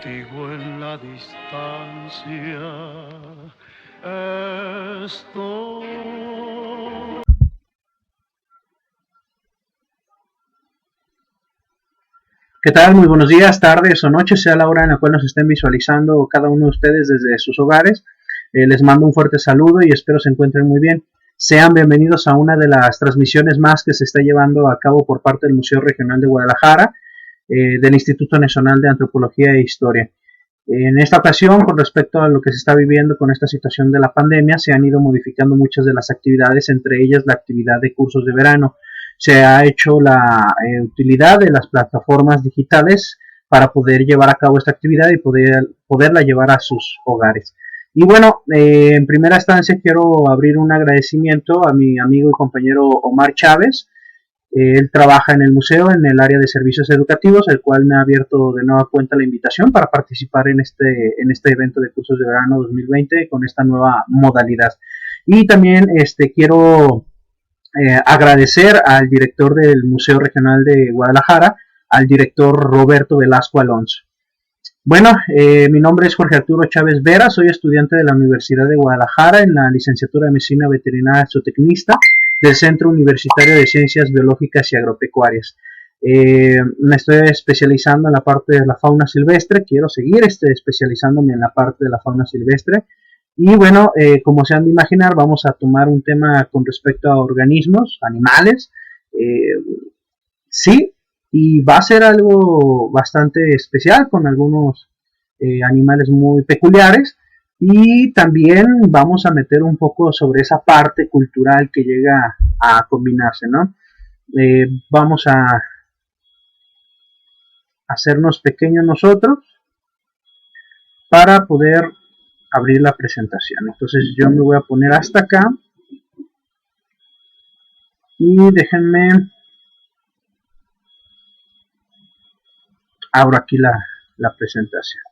contigo en la distancia estoy. ¿Qué tal? Muy buenos días, tardes o noches, sea la hora en la cual nos estén visualizando cada uno de ustedes desde sus hogares. Les mando un fuerte saludo y espero se encuentren muy bien. Sean bienvenidos a una de las transmisiones más que se está llevando a cabo por parte del Museo Regional de Guadalajara, del Instituto Nacional de Antropología e Historia. En esta ocasión, con respecto a lo que se está viviendo con esta situación de la pandemia, se han ido modificando muchas de las actividades, entre ellas la actividad de cursos de verano. Se ha hecho la utilidad de las plataformas digitales para poder llevar a cabo esta actividad y poderla llevar a sus hogares. Y bueno, en primera instancia quiero abrir un agradecimiento a mi amigo y compañero Omar Chávez. Él trabaja en el museo en el área de servicios educativos, el cual me ha abierto de nueva cuenta la invitación para participar en este evento de cursos de verano 2020 con esta nueva modalidad. Y también quiero agradecer al director del Museo Regional de Guadalajara, al director Roberto Velasco Alonso. Bueno, mi nombre es Jorge Arturo Chávez Vera, soy estudiante de la Universidad de Guadalajara en la licenciatura de Medicina Veterinaria Zootecnista del Centro Universitario de Ciencias Biológicas y Agropecuarias. Me estoy especializando en la parte de la fauna silvestre, quiero seguir especializándome en la parte de la fauna silvestre. Y bueno, como se han de imaginar, vamos a tomar un tema con respecto a organismos, animales, sí, y va a ser algo bastante especial con algunos animales muy peculiares, y también vamos a meter un poco sobre esa parte cultural que llega a combinarse, ¿no? Vamos a hacernos pequeños nosotros para poder abrir la presentación. Entonces yo me voy a poner hasta acá y déjenme, abro aquí la presentación.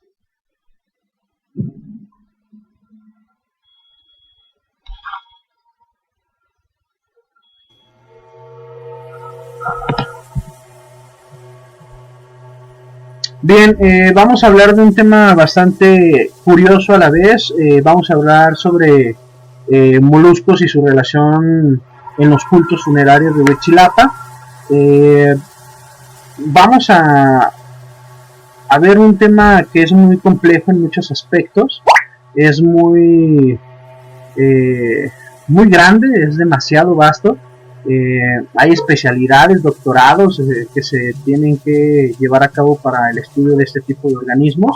Bien, vamos a hablar de un tema bastante curioso a la vez. Vamos a hablar sobre moluscos y su relación en los cultos funerarios de Huichilapa. Vamos a ver un tema que es muy complejo en muchos aspectos. Es muy grande, es demasiado vasto. Hay especialidades, doctorados que se tienen que llevar a cabo para el estudio de este tipo de organismos,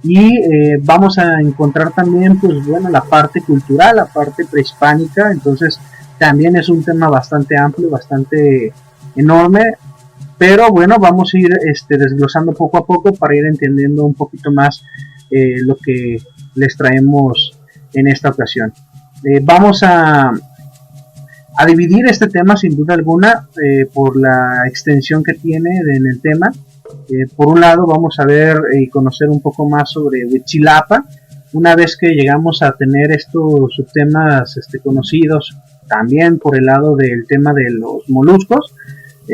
y vamos a encontrar también, pues bueno, la parte cultural, la parte prehispánica. Entonces también es un tema bastante amplio, bastante enorme, pero bueno, vamos a ir desglosando poco a poco para ir entendiendo un poquito más lo que les traemos en esta ocasión. Vamos a dividir este tema sin duda alguna por la extensión que tiene en el tema. Por un lado vamos a ver y conocer un poco más sobre Huichilapa. Una vez que llegamos a tener estos subtemas conocidos, también por el lado del tema de los moluscos,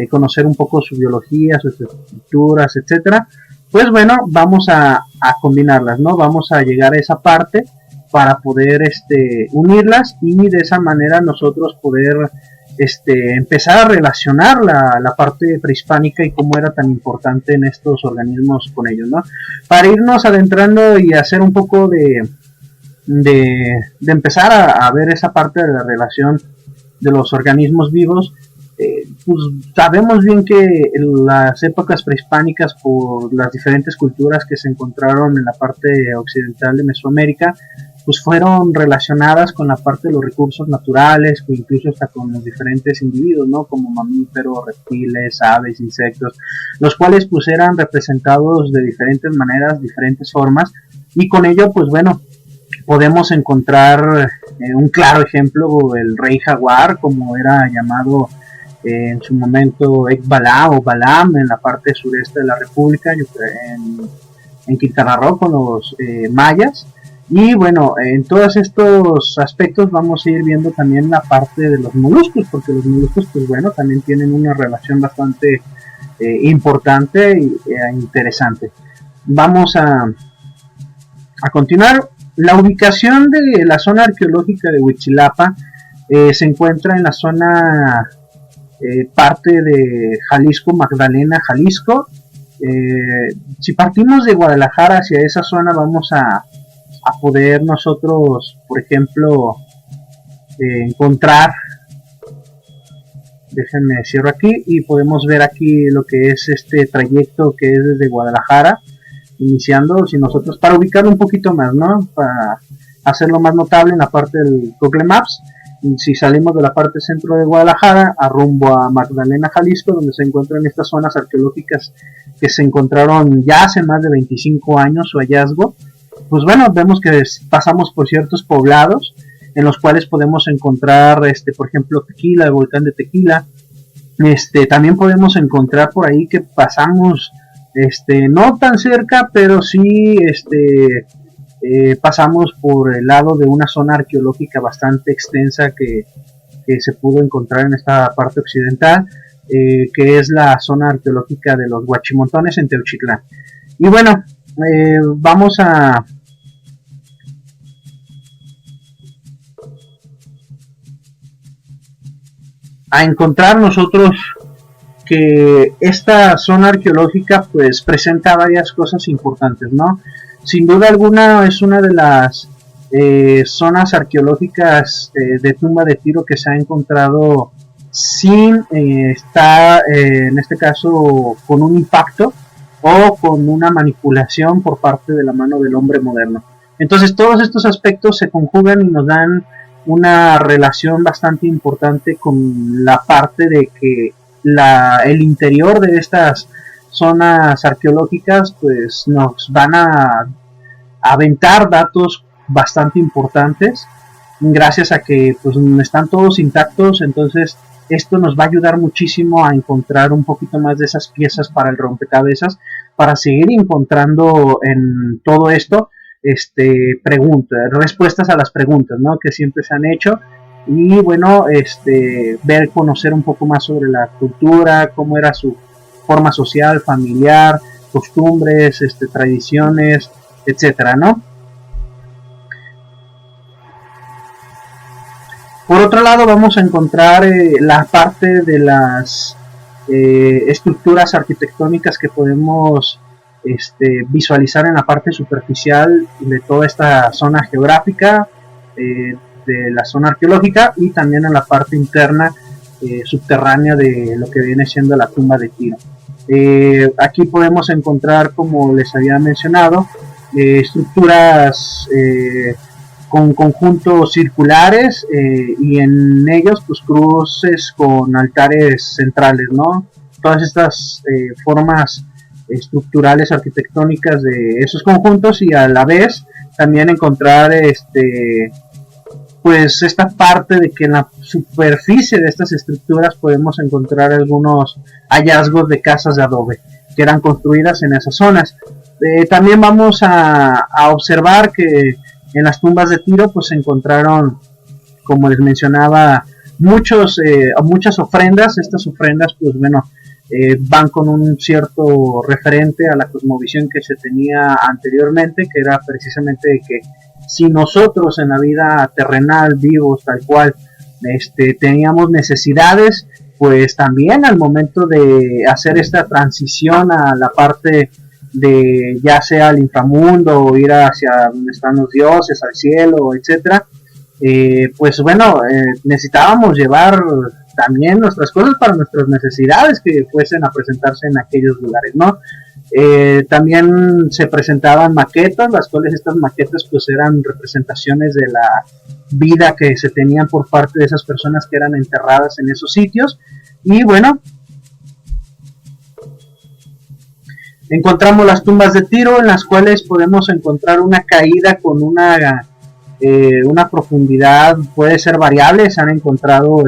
conocer un poco su biología, sus estructuras, etcétera, pues bueno, vamos a combinarlas, ¿no? Vamos a llegar a esa parte para poder unirlas, y de esa manera nosotros poder empezar a relacionar la parte prehispánica y cómo era tan importante en estos organismos con ellos, ¿no? Para irnos adentrando y hacer un poco de empezar a ver esa parte de la relación de los organismos vivos. Pues sabemos bien que en las épocas prehispánicas, por las diferentes culturas que se encontraron en la parte occidental de Mesoamérica, pues fueron relacionadas con la parte de los recursos naturales, o incluso hasta con los diferentes individuos, ¿no? Como mamíferos, reptiles, aves, insectos, los cuales pues eran representados de diferentes maneras, diferentes formas, y con ello pues bueno, podemos encontrar un claro ejemplo, el rey jaguar, como era llamado en su momento Ekbala o Balam en la parte sureste de la República, en Quintana Roo con los mayas. Y bueno, en todos estos aspectos vamos a ir viendo también la parte de los moluscos, porque los moluscos pues bueno, también tienen una relación bastante importante e interesante. vamos a continuar. La ubicación de la zona arqueológica de Huichilapa se encuentra en la zona parte de Jalisco, Magdalena, Jalisco. Si partimos de Guadalajara hacia esa zona, vamos a poder nosotros, por ejemplo, encontrar, déjenme cierro aquí y podemos ver aquí lo que es este trayecto que es desde Guadalajara iniciando, si nosotros, para ubicarlo un poquito más, ¿no? Para hacerlo más notable en la parte del Google Maps. Si salimos de la parte centro de Guadalajara a rumbo a Magdalena, Jalisco, donde se encuentran estas zonas arqueológicas que se encontraron ya hace más de 25 años su hallazgo, pues bueno, vemos que pasamos por ciertos poblados en los cuales podemos encontrar, por ejemplo, Tequila, el volcán de Tequila. También podemos encontrar por ahí que pasamos, no tan cerca, pero sí, pasamos por el lado de una zona arqueológica bastante extensa que se pudo encontrar en esta parte occidental, que es la zona arqueológica de los Huachimontones en Teuchitlán. Y bueno, vamos a encontrar nosotros que esta zona arqueológica pues presenta varias cosas importantes, ¿no? Sin duda alguna es una de las zonas arqueológicas de tumba de Tiro que se ha encontrado sin estar, en este caso, con un impacto o con una manipulación por parte de la mano del hombre moderno. Entonces todos estos aspectos se conjugan y nos dan una relación bastante importante con la parte de que el interior de estas zonas arqueológicas pues nos van a aventar datos bastante importantes gracias a que pues están todos intactos. Entonces esto nos va a ayudar muchísimo a encontrar un poquito más de esas piezas para el rompecabezas, para seguir encontrando en todo esto respuestas a las preguntas, ¿no?, que siempre se han hecho. Y bueno, conocer un poco más sobre la cultura, cómo era su forma social, familiar, costumbres, tradiciones, etcétera, ¿no? Por otro lado, vamos a encontrar la parte de las estructuras arquitectónicas que podemos visualizar en la parte superficial de toda esta zona geográfica de la zona arqueológica, y también en la parte interna subterránea de lo que viene siendo la tumba de Tiro. Aquí podemos encontrar, como les había mencionado, estructuras con conjuntos circulares y en ellos pues cruces con altares centrales, ¿no? Todas estas formas estructurales arquitectónicas de esos conjuntos, y a la vez también encontrar pues esta parte de que en la superficie de estas estructuras podemos encontrar algunos hallazgos de casas de adobe que eran construidas en esas zonas. También vamos a observar que en las tumbas de Tiro pues se encontraron, como les mencionaba, muchas ofrendas. Estas ofrendas pues bueno, van con un cierto referente a la cosmovisión que se tenía anteriormente, que era precisamente de que si nosotros en la vida terrenal, vivos tal cual, teníamos necesidades, pues también al momento de hacer esta transición a la parte de ya sea al inframundo o ir hacia donde están los dioses, al cielo, etcétera, pues bueno, necesitábamos llevar también nuestras cosas para nuestras necesidades que fuesen a presentarse en aquellos lugares, ¿no? También se presentaban maquetas, las cuales estas maquetas pues eran representaciones de la vida que se tenían por parte de esas personas que eran enterradas en esos sitios. Y bueno, encontramos las tumbas de Tiro, en las cuales podemos encontrar una caída con una profundidad, puede ser variable. Se han encontrado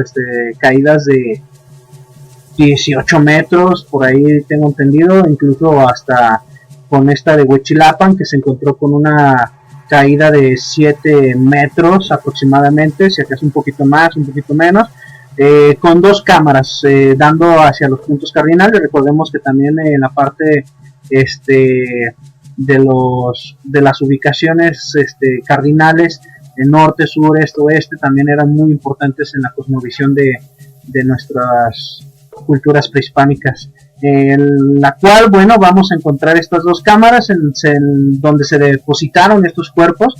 caídas de 18 metros, por ahí tengo entendido, incluso hasta con esta de Huichilapan, que se encontró con una caída de 7 metros aproximadamente, si acaso un poquito más, un poquito menos, con dos cámaras dando hacia los puntos cardinales. Recordemos que también en la parte de las ubicaciones cardinales, el norte, sur, este, oeste, también eran muy importantes en la cosmovisión de nuestras culturas prehispánicas, en la cual, bueno, vamos a encontrar estas dos cámaras donde se depositaron estos cuerpos,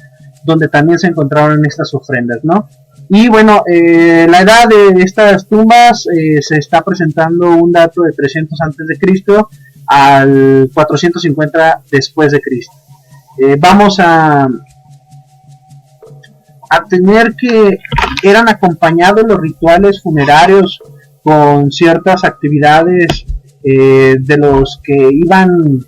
donde también se encontraron estas ofrendas, ¿no? Y bueno, la edad de estas tumbas se está presentando un dato de 300 antes de Cristo al 450 después de Cristo. Vamos a tener que eran acompañados los rituales funerarios con ciertas actividades de los que iban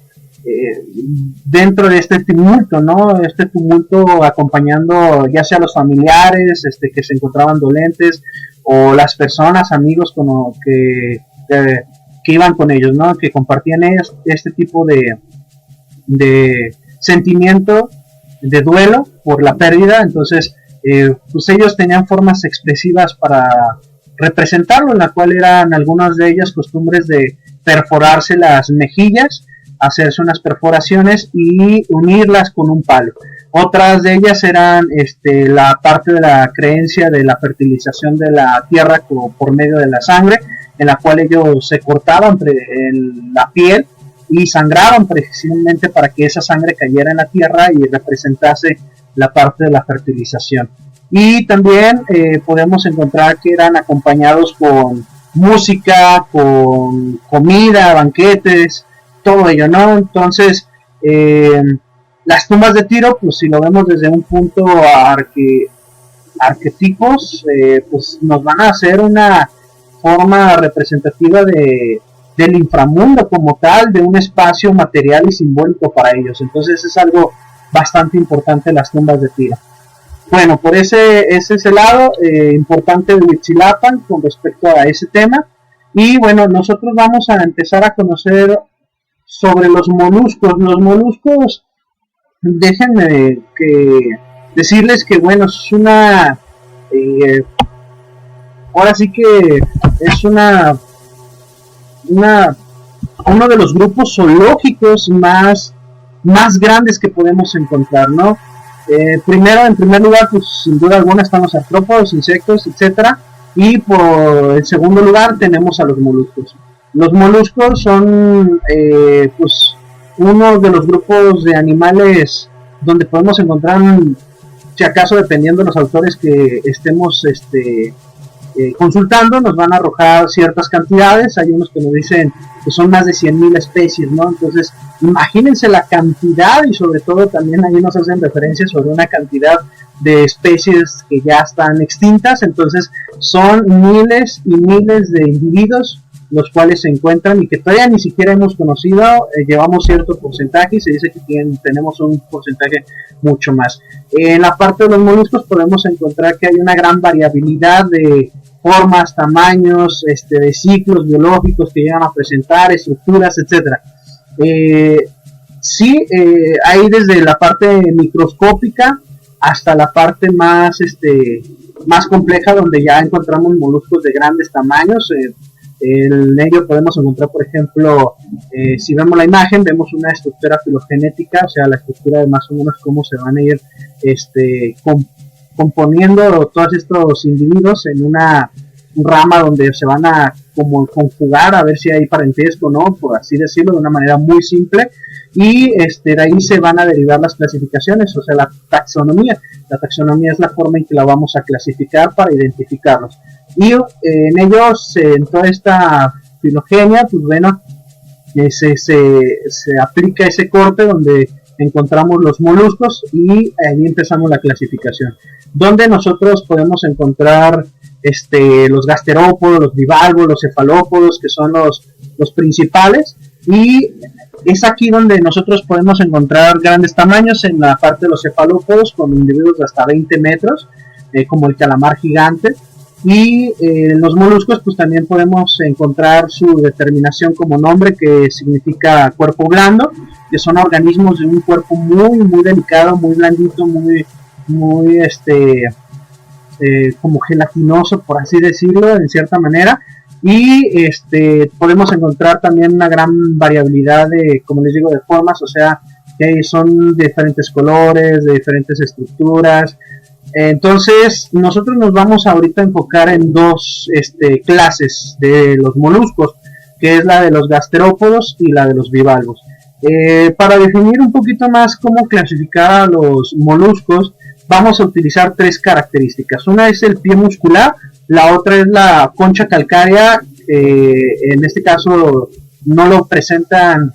dentro de este tumulto, ¿no? Este tumulto acompañando ya sea los familiares que se encontraban dolentes o las personas, amigos que iban con ellos, ¿no? Que compartían este tipo de sentimiento de duelo por la pérdida. Entonces pues ellos tenían formas expresivas para representarlo, en la cual eran algunas de ellas costumbres de perforarse las mejillas, hacerse unas perforaciones y unirlas con un palo. Otras de ellas eran la parte de la creencia de la fertilización de la tierra por medio de la sangre, en la cual ellos se cortaban en la piel y sangraban precisamente para que esa sangre cayera en la tierra y representase la parte de la fertilización. Y también podemos encontrar que eran acompañados con música, con comida, banquetes, todo ello, ¿no? Entonces, las tumbas de Tiro, pues si lo vemos desde un punto arquetipos, pues nos van a hacer una forma representativa del inframundo como tal, de un espacio material y simbólico para ellos. Entonces es algo bastante importante las tumbas de Tiro. Bueno, por ese es el lado importante de Huitzilapan con respecto a ese tema. Y bueno, nosotros vamos a empezar a conocer sobre los moluscos. Los moluscos, déjenme decirles que bueno, es una ahora sí que es uno de los grupos zoológicos más grandes que podemos encontrar, ¿no? En primer lugar, pues sin duda alguna están los artrópodos, insectos, etcétera, y por el segundo lugar tenemos a los moluscos. Los moluscos son pues uno de los grupos de animales donde podemos encontrar, si acaso dependiendo de los autores que estemos consultando, nos van a arrojar ciertas cantidades. Hay unos que nos dicen que son más de 100.000 especies, ¿no? Entonces imagínense la cantidad, y sobre todo también ahí nos hacen referencia sobre una cantidad de especies que ya están extintas. Entonces son miles y miles de individuos los cuales se encuentran y que todavía ni siquiera hemos conocido. Llevamos cierto porcentaje y se dice que tenemos un porcentaje mucho más. En la parte de los moluscos podemos encontrar que hay una gran variabilidad de formas, tamaños, de ciclos biológicos que llegan a presentar, estructuras, etcétera. Sí, hay desde la parte microscópica hasta la parte más compleja, donde ya encontramos moluscos de grandes tamaños. En ello podemos encontrar, por ejemplo, si vemos la imagen, vemos una estructura filogenética, o sea, la estructura de más o menos cómo se van a ir componiendo todos estos individuos en una rama donde se van a como conjugar a ver si hay parentesco, ¿no? Por así decirlo, de una manera muy simple. Y de ahí se van a derivar las clasificaciones, o sea, la taxonomía. La taxonomía es la forma en que la vamos a clasificar para identificarlos. Y en ellos, en toda esta filogenia, pues bueno, se aplica ese corte donde encontramos los moluscos y ahí empezamos la clasificación, donde nosotros podemos encontrar los gasterópodos, los bivalvos, los cefalópodos, que son los principales, y es aquí donde nosotros podemos encontrar grandes tamaños en la parte de los cefalópodos con individuos de hasta 20 metros, como el calamar gigante. Y los moluscos pues también podemos encontrar su determinación como nombre, que significa cuerpo blando, que son organismos de un cuerpo muy muy delicado, muy blandito, muy como gelatinoso, por así decirlo, en cierta manera. Y podemos encontrar también una gran variabilidad de, como les digo, de formas, o sea, ¿okay? Son de diferentes colores, de diferentes estructuras. Entonces nosotros nos vamos ahorita a enfocar en dos clases de los moluscos, que es la de los gasterópodos y la de los bivalvos. Para definir un poquito más cómo clasificar a los moluscos, vamos a utilizar tres características. Una es el pie muscular, la otra es la concha calcárea. En este caso no lo presentan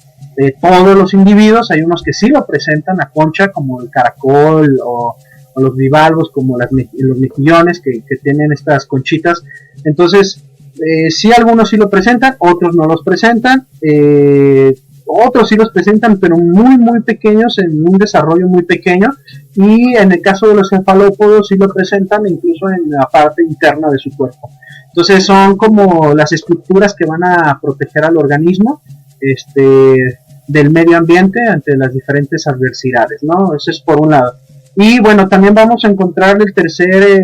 todos los individuos, hay unos que sí lo presentan a concha, como el caracol o los bivalvos, como los mejillones que tienen estas conchitas. Entonces, sí, algunos sí lo presentan, otros no los presentan, otros sí los presentan, pero muy pequeños, en un desarrollo muy pequeño, y en el caso de los cefalópodos sí lo presentan incluso en la parte interna de su cuerpo. Entonces son como las estructuras que van a proteger al organismo del medio ambiente ante las diferentes adversidades, ¿no? Eso es por un lado. Y bueno, también vamos a encontrar el tercer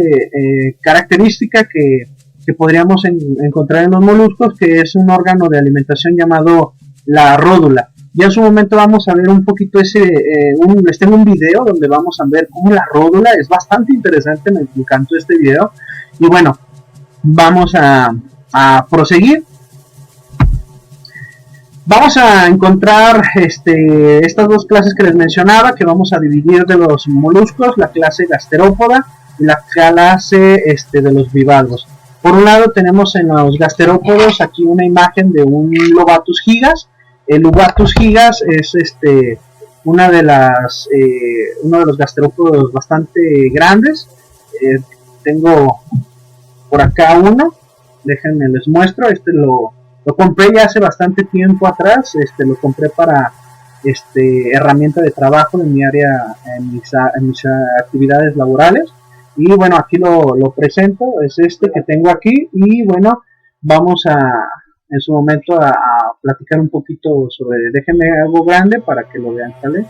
característica que podríamos encontrar en los moluscos, que es un órgano de alimentación llamado la ródula. Ya en su momento vamos a ver un poquito les tengo un video donde vamos a ver cómo la ródula es bastante interesante, me encantó este video. Y bueno, vamos a proseguir. Vamos a encontrar estas dos clases que les mencionaba, que vamos a dividir de los moluscos, la clase gasterópoda y la clase de los bivalvos. Por un lado tenemos en los gasterópodos aquí una imagen de un Lobatus gigas. El Lobatus gigas es uno de los gasterópodos bastante grandes. Tengo por acá uno, déjenme les muestro. Lo compré ya hace bastante tiempo atrás, lo compré para herramienta de trabajo en mi área, en mis actividades laborales. Y bueno, aquí lo presento, es que tengo aquí. Y bueno, vamos en su momento a platicar un poquito sobre, déjenme algo grande para que lo vean, ¿sale?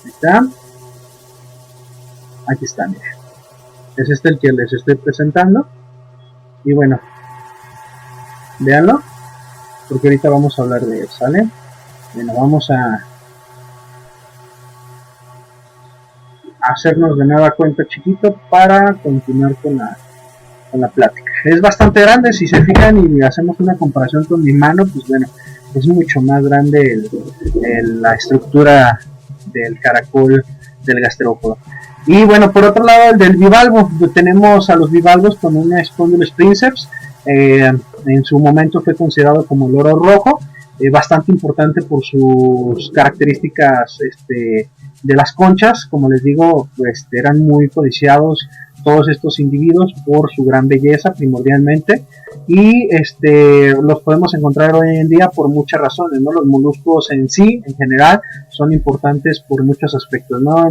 Ahí está. Aquí está, miren. Es el que les estoy presentando. Y bueno, véanlo, porque ahorita vamos a hablar de él, ¿sale? Bueno, vamos a hacernos de nueva cuenta chiquito para continuar con la plática. Es bastante grande, si se fijan y hacemos una comparación con mi mano, pues bueno, es mucho más grande la estructura del caracol del gasterópodo. Y bueno, por otro lado, el del bivalvo, tenemos a los bivalvos con una Spondylus princeps. En su momento fue considerado como el oro rojo, bastante importante por sus características de las conchas. Como les digo, eran muy codiciados todos estos individuos por su gran belleza primordialmente, y los podemos encontrar hoy en día por muchas razones, ¿no? Los moluscos en sí, en general, son importantes por muchos aspectos, ¿no?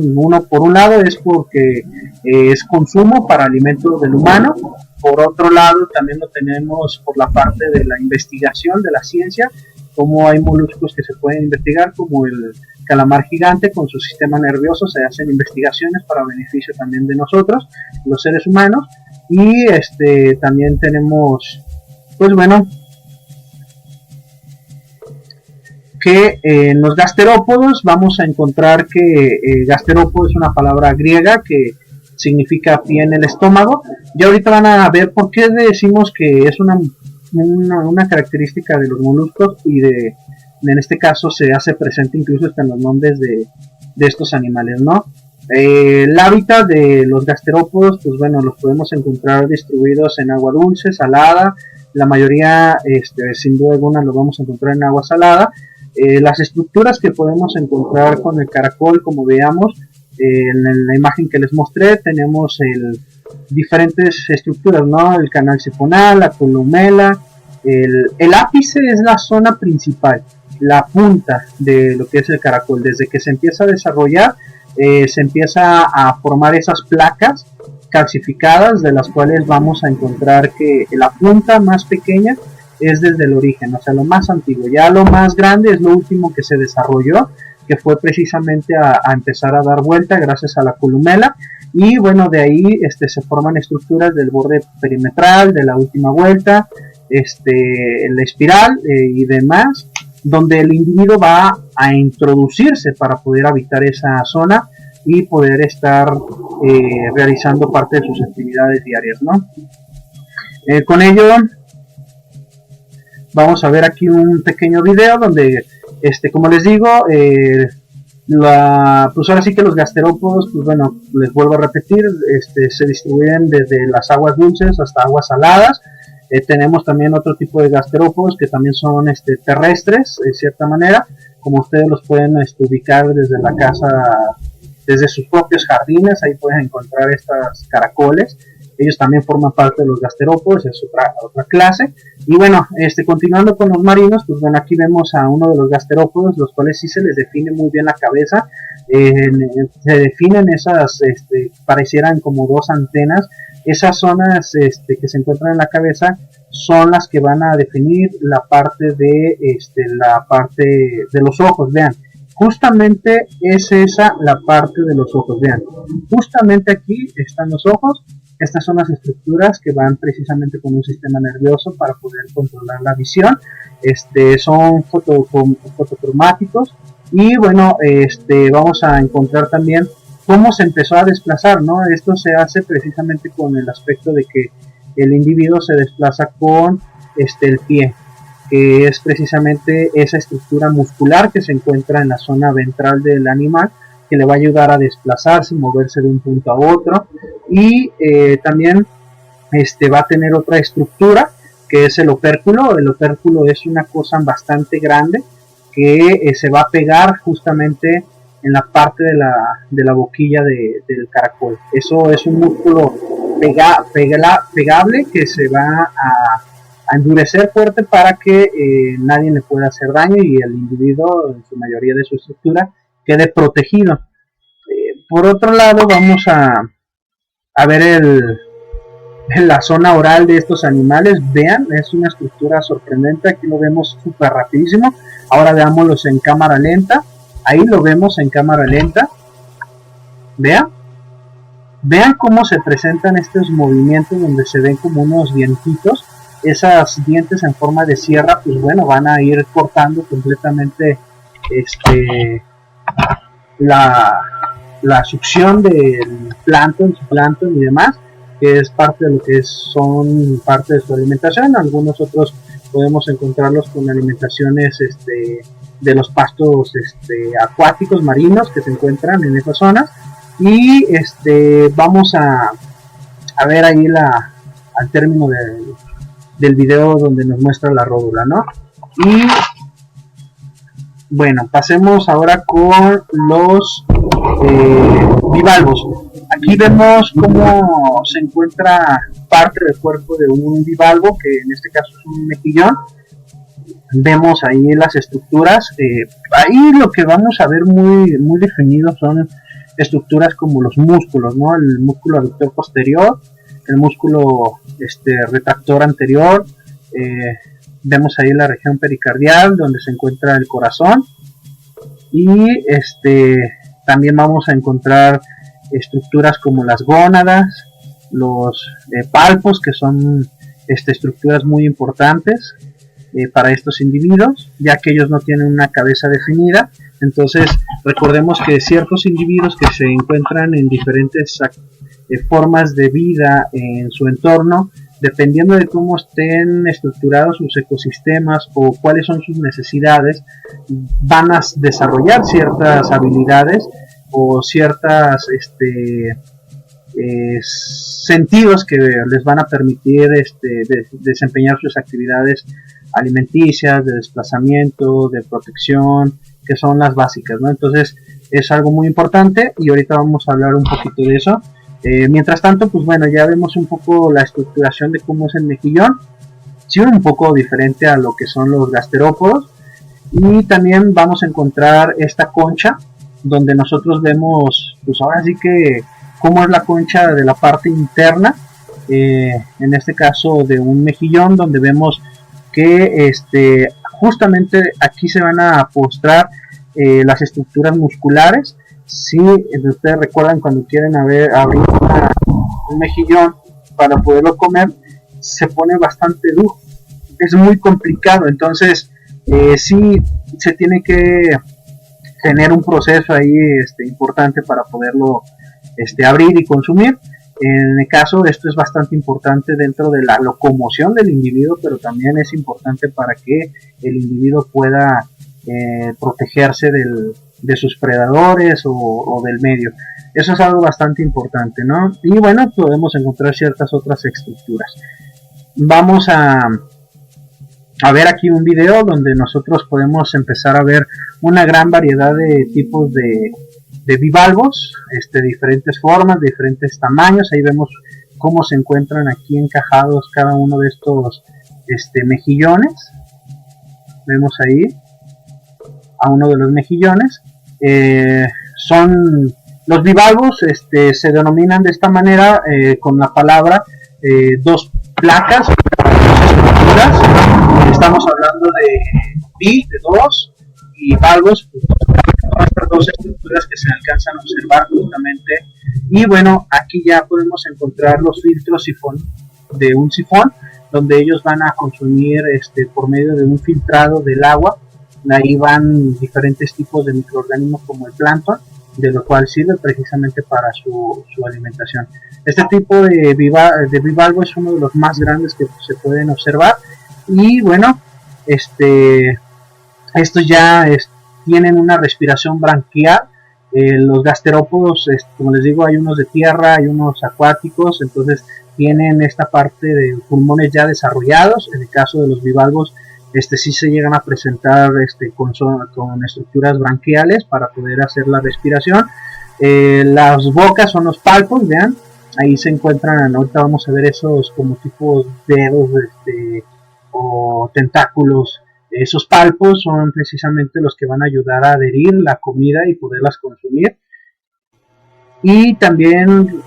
Por un lado es porque es consumo para alimento del humano. Por otro lado también lo tenemos por la parte de la investigación de la ciencia, como hay moluscos que se pueden investigar, como el calamar gigante con su sistema nervioso. Se hacen investigaciones para beneficio también de nosotros, los seres humanos. Y también tenemos, pues bueno, que en los gasterópodos vamos a encontrar que gasterópodo es una palabra griega que significa pie en el estómago. Y ahorita van a ver por qué decimos que es una característica de los moluscos, y en este caso se hace presente incluso hasta en los nombres de estos animales, ¿no? El hábitat de los gasterópodos, pues bueno, los podemos encontrar distribuidos en agua dulce, salada. La mayoría, sin duda alguna, los vamos a encontrar en agua salada. Las estructuras que podemos encontrar con el caracol, como veamos en la imagen que les mostré, tenemos diferentes estructuras, ¿no? El canal sifonal, la columela. El ápice es la zona principal, la punta de lo que es el caracol. Desde que se empieza a desarrollar, se empieza a formar esas placas calcificadas, de las cuales vamos a encontrar que la punta más pequeña es desde el origen, o sea, lo más antiguo. Ya lo más grande es lo último que se desarrolló, que fue precisamente a empezar a dar vuelta gracias a la columela. Y bueno, de ahí se forman estructuras del borde perimetral, de la última vuelta, la espiral y demás, donde el individuo va a introducirse para poder habitar esa zona y poder estar realizando parte de sus actividades diarias, ¿no? Con ello vamos a ver aquí un pequeño video donde, como les digo, pues ahora sí que los gasterópodos, pues bueno, les vuelvo a repetir, se distribuyen desde las aguas dulces hasta aguas saladas. Tenemos también otro tipo de gasterópodos que también son terrestres, de cierta manera, como ustedes los pueden ubicar desde la casa, desde sus propios jardines. Ahí pueden encontrar estas caracoles. Ellos también forman parte de los gasterópodos, es otra clase. Y bueno, continuando con los marinos, pues bueno, aquí vemos a uno de los gasterópodos, los cuales sí se les define muy bien la cabeza. Se definen esas, parecieran como dos antenas. Esas zonas que se encuentran en la cabeza son las que van a definir la parte de los ojos. Vean, justamente es esa la parte de los ojos. Vean, justamente aquí están los ojos. Estas son las estructuras que van precisamente con un sistema nervioso para poder controlar la visión. Son fotocromáticos. Y bueno, vamos a encontrar también cómo se empezó a desplazar, ¿no? Esto se hace precisamente con el aspecto de que el individuo se desplaza con el pie, que es precisamente esa estructura muscular que se encuentra en la zona ventral del animal, que le va a ayudar a desplazarse y moverse de un punto a otro. Y también va a tener otra estructura, que es el opérculo. El opérculo es una cosa bastante grande que se va a pegar justamente en la parte de la boquilla del caracol. Eso es un músculo pegable que se va a endurecer fuerte para que nadie le pueda hacer daño y el individuo, en su mayoría de su estructura, quede protegido. Por otro lado, vamos a ver la zona oral de estos animales. Vean, es una estructura sorprendente. Aquí lo vemos súper rapidísimo. Ahora veámoslos en cámara lenta. Ahí lo vemos en cámara lenta. Vean cómo se presentan estos movimientos donde se ven como unos dientitos. Esas dientes en forma de sierra, pues bueno, van a ir cortando completamente la succión del plancton, y demás, que es parte de lo que son parte de su alimentación. Algunos otros podemos encontrarlos con alimentaciones de los pastos acuáticos marinos que se encuentran en esas zonas. Y vamos a ver ahí al término del video donde nos muestra la ródula, ¿no? Y bueno, pasemos ahora con los bivalvos. Aquí vemos cómo se encuentra parte del cuerpo de un bivalvo, que en este caso es un mejillón. Vemos ahí las estructuras. Ahí lo que vamos a ver muy, muy definido son estructuras como los músculos, ¿no? El músculo aductor posterior, el músculo retractor anterior. Vemos ahí la región pericardial donde se encuentra el corazón. Y también vamos a encontrar estructuras como las gónadas, los palpos, que son estructuras muy importantes para estos individuos, ya que ellos no tienen una cabeza definida. Entonces recordemos que ciertos individuos que se encuentran en diferentes formas de vida en su entorno, dependiendo de cómo estén estructurados sus ecosistemas o cuáles son sus necesidades, van a desarrollar ciertas habilidades o ciertas sentidos que les van a permitir desempeñar sus actividades alimenticias, de desplazamiento, de protección, que son las básicas, ¿no? Entonces es algo muy importante y ahorita vamos a hablar un poquito de eso. Mientras tanto, pues bueno, ya vemos un poco la estructuración de cómo es el mejillón, sí, un poco diferente a lo que son los gasterópodos. Y también vamos a encontrar esta concha, donde nosotros vemos, pues ahora sí que cómo es la concha de la parte interna, en este caso de un mejillón, donde vemos que justamente aquí se van a postrar las estructuras musculares. Si ustedes recuerdan, cuando quieren abrir un mejillón para poderlo comer, se pone bastante duro, es muy complicado. Entonces sí se tiene que tener un proceso ahí importante para poderlo abrir y consumir. En el caso, esto es bastante importante dentro de la locomoción del individuo, pero también es importante para que el individuo pueda protegerse de sus predadores o del medio. Eso es algo bastante importante, ¿no? Y bueno, podemos encontrar ciertas otras estructuras. Vamos a ver aquí un video donde nosotros podemos empezar a ver una gran variedad de tipos de bivalvos, diferentes formas, diferentes tamaños. Ahí vemos cómo se encuentran aquí encajados cada uno de estos mejillones. Vemos ahí a uno de los mejillones. Son los bivalvos, se denominan de esta manera con la palabra dos placas, dos estructuras. Estamos hablando de bi, de dos, y valvos, pues, estas dos estructuras que se alcanzan a observar justamente. Y bueno, aquí ya podemos encontrar los filtros sifón de un sifón, donde ellos van a consumir por medio de un filtrado del agua. Ahí van diferentes tipos de microorganismos como el plancton, de lo cual sirve precisamente para su alimentación. Este tipo de bivalvo es uno de los más grandes que se pueden observar. Y bueno, estos ya tienen una respiración branquial. Los gasterópodos, como les digo, hay unos de tierra, hay unos acuáticos, entonces tienen esta parte de pulmones ya desarrollados. En el caso de los bivalvos, sí se llegan a presentar con estructuras branquiales para poder hacer la respiración. Las bocas son los palpos, vean, ahí se encuentran, ahorita vamos a ver esos como tipos dedos o tentáculos. Esos palpos son precisamente los que van a ayudar a adherir la comida y poderlas consumir. Y también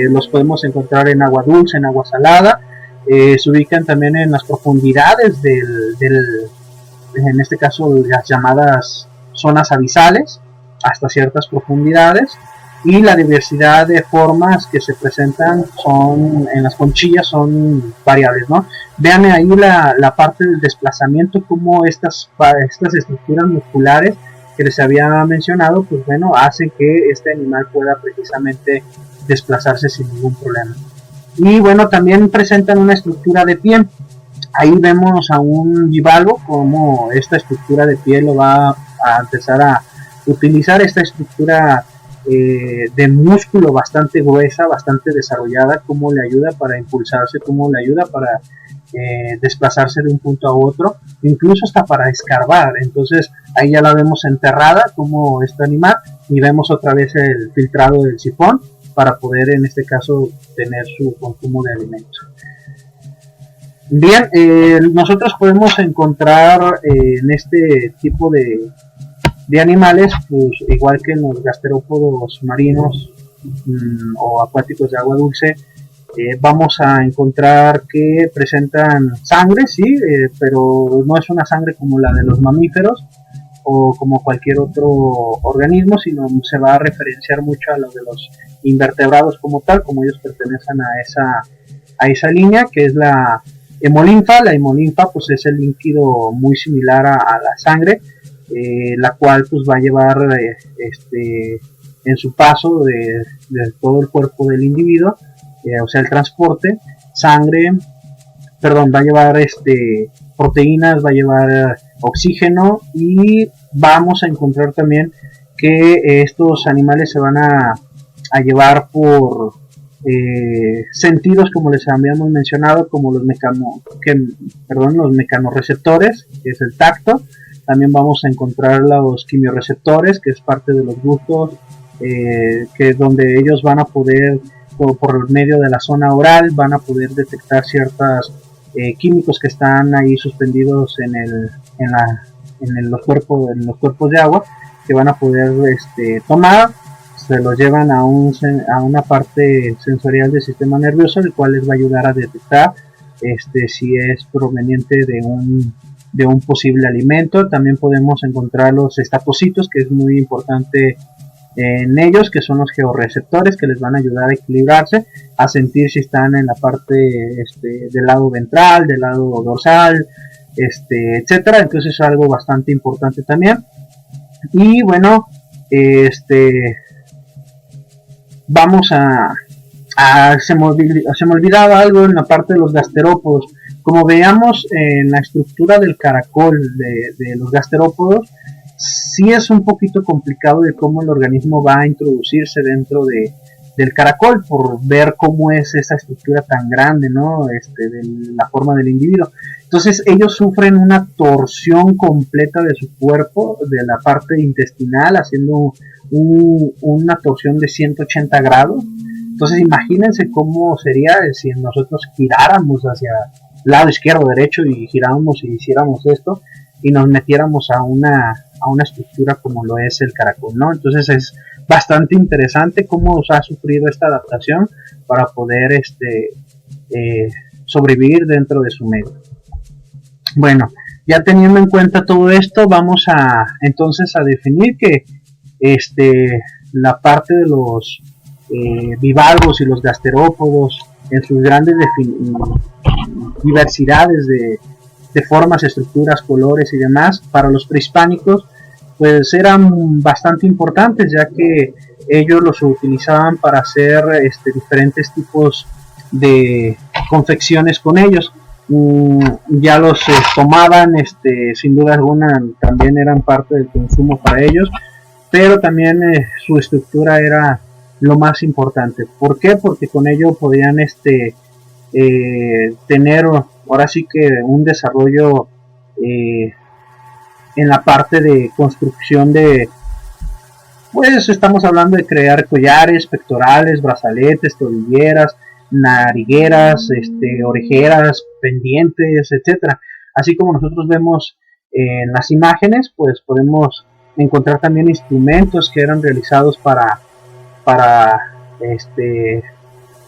los podemos encontrar en agua dulce, en agua salada. Se ubican también en las profundidades en este caso las llamadas zonas abisales, hasta ciertas profundidades. Y la diversidad de formas que se presentan en las conchillas son variables, ¿no? Vean ahí la parte del desplazamiento, como estas estructuras musculares que les había mencionado, pues bueno, hacen que este animal pueda precisamente desplazarse sin ningún problema. Y bueno, también presentan una estructura de pie. Ahí vemos a un bivalvo como esta estructura de pie lo va a empezar a utilizar, esta estructura de músculo bastante gruesa, bastante desarrollada, como le ayuda para impulsarse, como le ayuda para desplazarse de un punto a otro, incluso hasta para escarbar. Entonces ahí ya la vemos enterrada como este animal, y vemos otra vez el filtrado del sifón para poder en este caso tener su consumo de alimentos. Bien, nosotros podemos encontrar en este tipo de animales, pues igual que en los gasterópodos marinos o acuáticos de agua dulce, vamos a encontrar que presentan sangre, sí, pero no es una sangre como la de los mamíferos o como cualquier otro organismo, sino se va a referenciar mucho a lo de los invertebrados como tal, como ellos pertenecen a esa línea, que es la hemolinfa. La hemolinfa pues es el líquido muy similar a la sangre, la cual pues va a llevar en su paso de todo el cuerpo del individuo, o sea el transporte, va a llevar proteínas, va a llevar oxígeno, y vamos a encontrar también que estos animales se van a llevar por sentidos, como les habíamos mencionado, como los mecanorreceptores, que es el tacto. También vamos a encontrar los quimiorreceptores, que es parte de los gustos, que es donde ellos van a poder, por medio de la zona oral, van a poder detectar ciertos químicos que están ahí suspendidos en los cuerpos de agua, que van a poder tomar, se los llevan a una parte sensorial del sistema nervioso, el cual les va a ayudar a detectar si es proveniente de un posible alimento. También podemos encontrar los estapocitos, que es muy importante en ellos, que son los georreceptores, que les van a ayudar a equilibrarse, a sentir si están en la parte del lado ventral, del lado dorsal, etcétera. Entonces es algo bastante importante también. Y bueno, vamos se me olvidaba algo en la parte de los gasterópodos. Como veamos en la estructura del caracol de los gasterópodos, sí es un poquito complicado de cómo el organismo va a introducirse dentro del caracol, por ver cómo es esa estructura tan grande, ¿no? De la forma del individuo. Entonces ellos sufren una torsión completa de su cuerpo, de la parte intestinal, haciendo una torsión de 180 grados. Entonces imagínense cómo sería si nosotros giráramos hacia el lado izquierdo, derecho, y giráramos y hiciéramos esto, y nos metiéramos a una estructura como lo es el caracol, ¿no? Entonces es bastante interesante cómo se ha sufrido esta adaptación para poder sobrevivir dentro de su medio. Bueno, ya teniendo en cuenta todo esto, vamos entonces a definir que la parte de los bivalvos y los gasterópodos en sus grandes diversidades de formas, estructuras, colores y demás, para los prehispánicos pues eran bastante importantes, ya que ellos los utilizaban para hacer diferentes tipos de confecciones con ellos. Ya los tomaban, sin duda alguna también eran parte del consumo para ellos, pero también su estructura era lo más importante. ¿Por qué? Porque con ello podían tener ahora sí que un desarrollo en la parte de construcción pues estamos hablando de crear collares, pectorales, brazaletes, tobilleras, narigueras, orejeras, pendientes, etcétera. Así como nosotros vemos en las imágenes, pues podemos encontrar también instrumentos que eran realizados para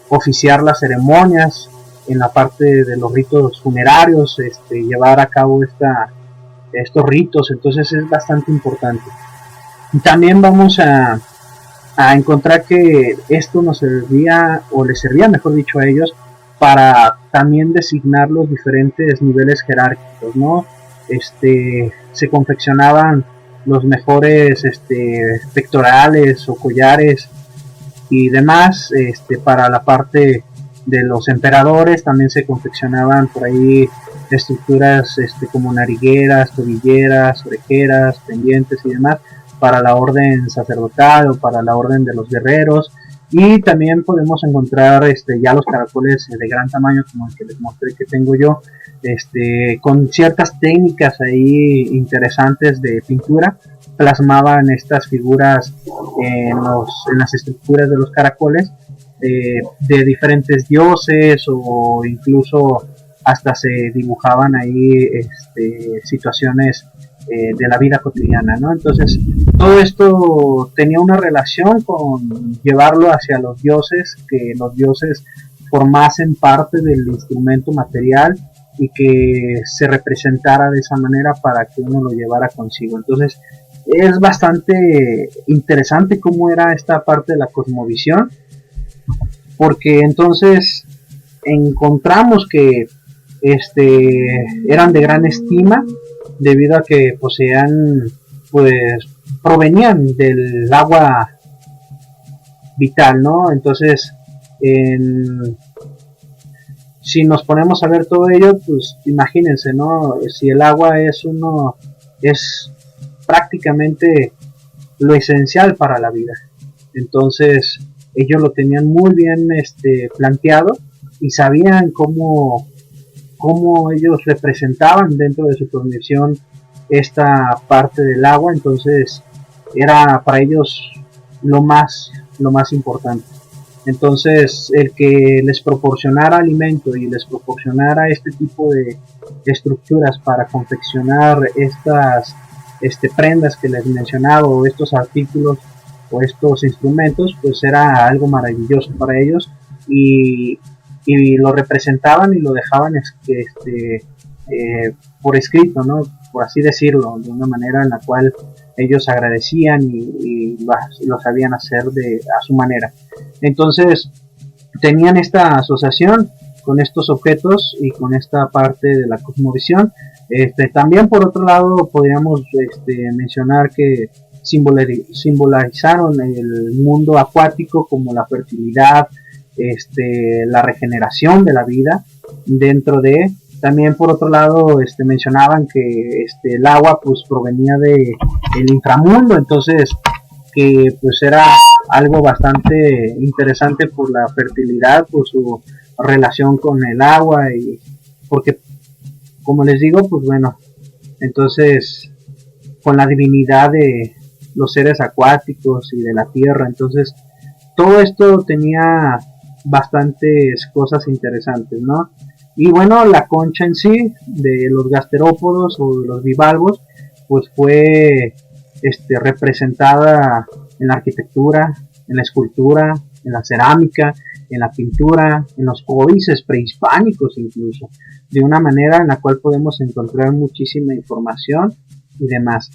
oficiar las ceremonias, en la parte de los ritos funerarios, llevar a cabo estos ritos. Entonces es bastante importante. También vamos a encontrar que esto nos servía, o les servía mejor dicho a ellos, para también designar los diferentes niveles jerárquicos, ¿no? Se confeccionaban los mejores pectorales o collares y demás. Para la parte de los emperadores también se confeccionaban por ahí estructuras como narigueras, tobilleras, orejeras, pendientes y demás, para la orden sacerdotal o para la orden de los guerreros. Y también podemos encontrar ya los caracoles de gran tamaño, como el que les mostré que tengo yo, con ciertas técnicas ahí interesantes de pintura. Plasmaban estas figuras en las estructuras de los caracoles, de diferentes dioses, o incluso hasta se dibujaban ahí situaciones de la vida cotidiana, ¿no? Entonces todo esto tenía una relación con llevarlo hacia los dioses, que los dioses formasen parte del instrumento material y que se representara de esa manera para que uno lo llevara consigo. Entonces es bastante interesante cómo era esta parte de la cosmovisión, porque entonces encontramos que eran de gran estima, debido a que provenían del agua vital, ¿no? Entonces si nos ponemos a ver todo ello, pues imagínense, ¿no? Si el agua es prácticamente lo esencial para la vida. Entonces ellos lo tenían muy bien planteado, y sabían cómo ellos representaban dentro de su cosmovisión esta parte del agua. Entonces era para ellos lo más importante. Entonces el que les proporcionara alimento y les proporcionara este tipo de estructuras para confeccionar estas prendas que les mencionaba, o estos artículos o estos instrumentos, pues era algo maravilloso para ellos, y lo representaban y lo dejaban por escrito, ¿no? Por así decirlo, de una manera en la cual ellos agradecían y lo sabían hacer a su manera. Entonces tenían esta asociación con estos objetos y con esta parte de la cosmovisión. También por otro lado podríamos mencionar que simbolizaron el mundo acuático como la fertilidad, la regeneración de la vida dentro de. También por otro lado mencionaban que el agua pues provenía de el inframundo, entonces que pues era algo bastante interesante por la fertilidad, por su relación con el agua, y porque como les digo, pues bueno, entonces con la divinidad de los seres acuáticos y de la tierra, entonces todo esto tenía bastantes cosas interesantes, ¿no? Y bueno, la concha en sí de los gasterópodos o de los bivalvos pues fue representada en la arquitectura, en la escultura, en la cerámica, en la pintura, en los códices prehispánicos incluso, de una manera en la cual podemos encontrar muchísima información y demás.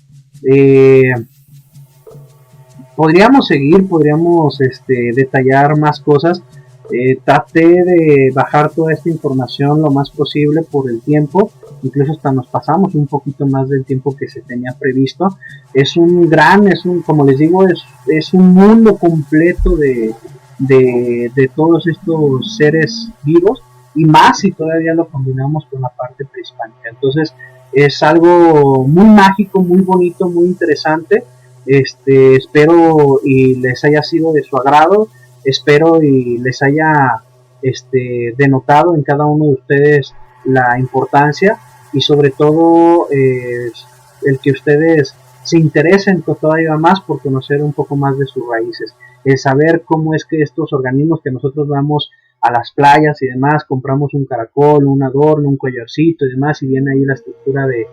Podríamos seguir, podríamos detallar más cosas. Traté de bajar toda esta información lo más posible por el tiempo, incluso hasta nos pasamos un poquito más del tiempo que se tenía previsto. Como les digo, es un mundo completo de todos estos seres vivos, y más si todavía lo combinamos con la parte prehispánica. Entonces es algo muy mágico, muy bonito, muy interesante. Espero y les haya sido de su agrado, espero y les haya denotado en cada uno de ustedes la importancia, y sobre todo el que ustedes se interesen todavía más por conocer un poco más de sus raíces, el saber cómo es que estos organismos que nosotros vamos a las playas y demás, compramos un caracol, un adorno, un collarcito y demás, y viene ahí la estructura de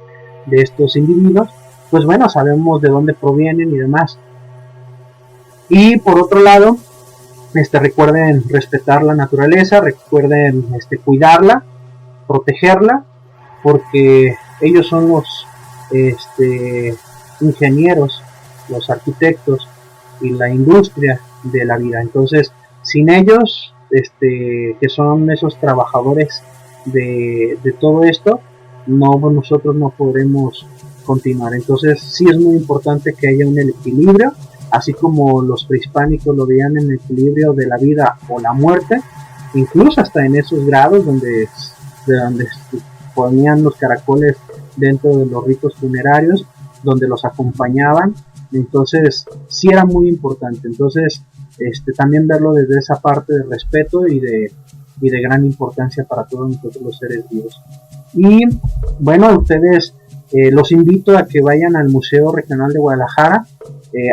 estos individuos, pues bueno, sabemos de dónde provienen y demás. Y por otro lado, recuerden respetar la naturaleza, recuerden cuidarla, protegerla, porque ellos son los ingenieros, los arquitectos y la industria de la vida. Entonces, sin ellos, que son esos trabajadores de todo esto, nosotros no podremos continuar. Entonces, sí es muy importante que haya un equilibrio, así como los prehispánicos lo veían en el equilibrio de la vida o la muerte, incluso hasta en esos grados donde ponían los caracoles dentro de los ritos funerarios, donde los acompañaban. Entonces sí era muy importante. Entonces también verlo desde esa parte de respeto y de gran importancia para todos nosotros los seres vivos. Y bueno, ustedes los invito a que vayan al Museo Regional de Guadalajara.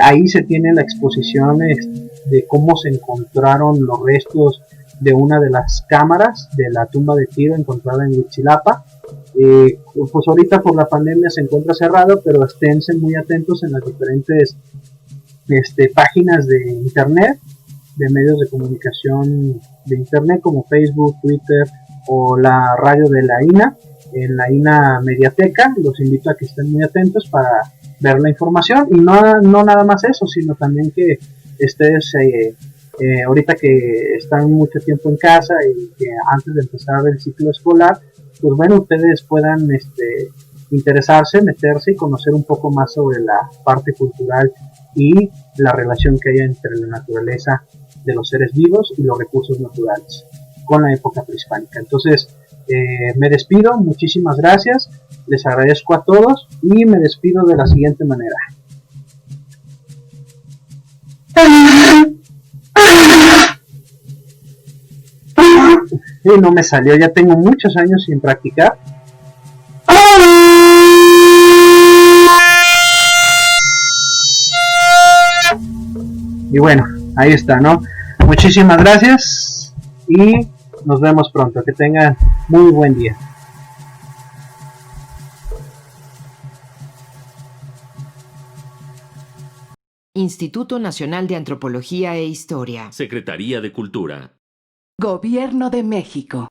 Ahí se tiene la exposición de cómo se encontraron los restos de una de las cámaras de la tumba de Tiro encontrada en Huitzilapa. Pues ahorita por la pandemia se encuentra cerrado, pero esténse muy atentos en las diferentes páginas de internet, de medios de comunicación de internet como Facebook, Twitter o la radio de la INA, en la INA Mediateca. Los invito a que estén muy atentos para ver la información, y no nada más eso, sino también que ustedes ahorita que están mucho tiempo en casa y que antes de empezar el ciclo escolar, pues bueno, ustedes puedan interesarse, meterse y conocer un poco más sobre la parte cultural y la relación que hay entre la naturaleza de los seres vivos y los recursos naturales con la época prehispánica. Entonces me despido, muchísimas gracias, les agradezco a todos y me despido de la siguiente manera. No me salió, ya tengo muchos años sin practicar. Y bueno, ahí está, ¿no? Muchísimas gracias y nos vemos pronto. Que tengan muy buen día. Instituto Nacional de Antropología e Historia. Secretaría de Cultura. Gobierno de México.